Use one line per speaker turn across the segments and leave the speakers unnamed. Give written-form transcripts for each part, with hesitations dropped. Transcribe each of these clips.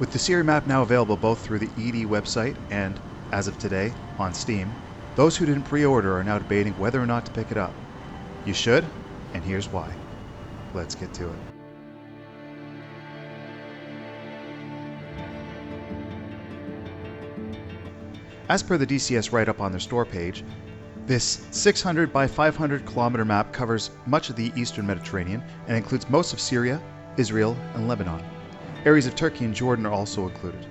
With the SYRIA map now available both through the ED website and, as of today, on Steam, those who didn't pre-order are now debating whether or not to pick it up. You should, and here's why. Let's get to it. As per the DCS write-up on their store page, this 600 by 500 kilometer map covers much of the eastern Mediterranean and includes most of Syria, Israel, and Lebanon. Areas of Turkey and Jordan are also included.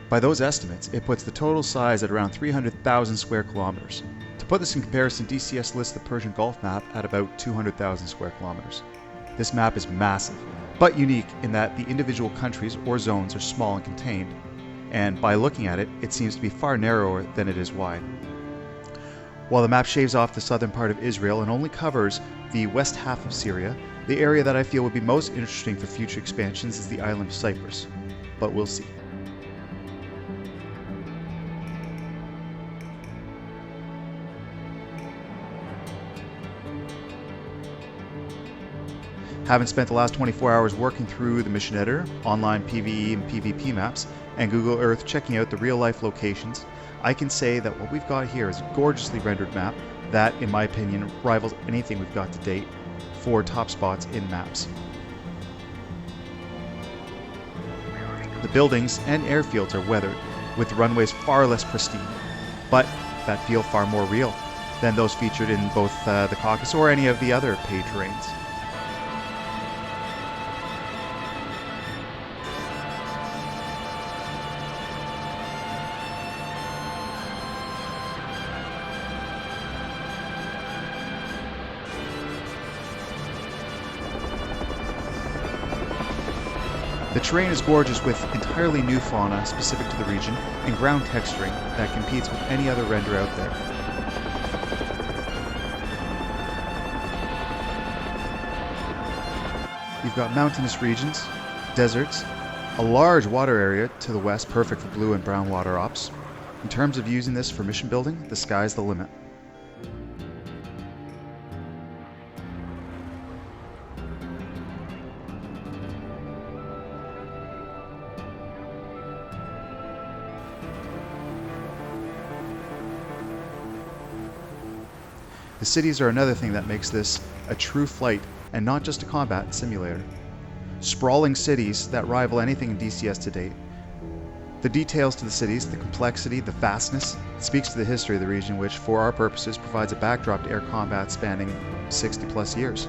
By those estimates, it puts the total size at around 300,000 square kilometers. To put this in comparison, DCS lists the Persian Gulf map at about 200,000 square kilometers. This map is massive, but unique in that the individual countries or zones are small and contained, and by looking at it, it seems to be far narrower than it is wide. While the map shaves off the southern part of Israel and only covers the west half of Syria, the area that I feel would be most interesting for future expansions is the island of Cyprus, but we'll see. Having spent the last 24 hours working through the mission editor, online PvE and PvP maps, and Google Earth checking out the real-life locations, I can say that what we've got here is a gorgeously rendered map that, in my opinion, rivals anything we've got to date for top spots in maps. The buildings and airfields are weathered, with the runways far less pristine, but that feel far more real than those featured in both the Caucasus or any of the other paid terrains. The terrain is gorgeous with entirely new fauna specific to the region and ground texturing that competes with any other render out there. You've got mountainous regions, deserts, a large water area to the west perfect for blue and brown water ops. In terms of using this for mission building, the sky's the limit. The cities are another thing that makes this a true flight and not just a combat simulator. Sprawling cities that rival anything in DCS to date. The details to the cities, the complexity, the vastness, speaks to the history of the region, which for our purposes provides a backdrop to air combat spanning 60 plus years.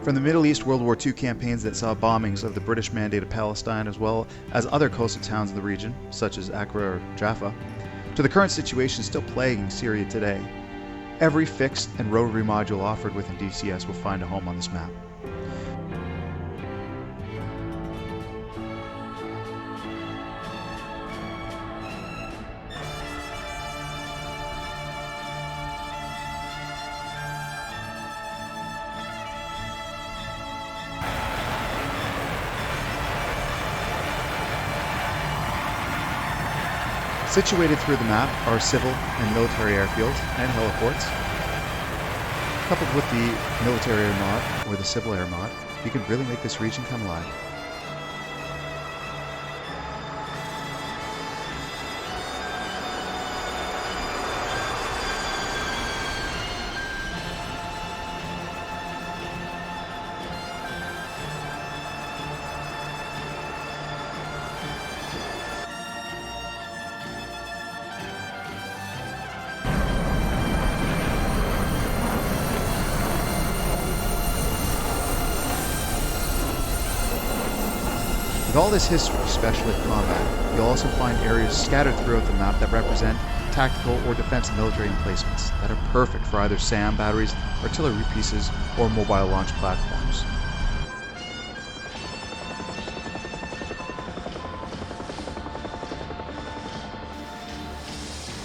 From the Middle East World War II campaigns that saw bombings of the British Mandated Palestine as well as other coastal towns in the region, such as Accra or Jaffa, to the current situation still plaguing Syria today, every fixed and rotary module offered within DCS will find a home on this map. Situated through the map are civil and military airfields and heliports. Coupled with the military air mod or the civil air mod, you can really make this region come alive. With all this history, especially in combat, you'll also find areas scattered throughout the map that represent tactical or defensive military emplacements that are perfect for either SAM batteries, artillery pieces, or mobile launch platforms.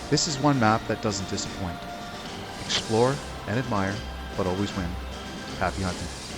This is one map that doesn't disappoint. Explore, and admire, but always win. Happy hunting.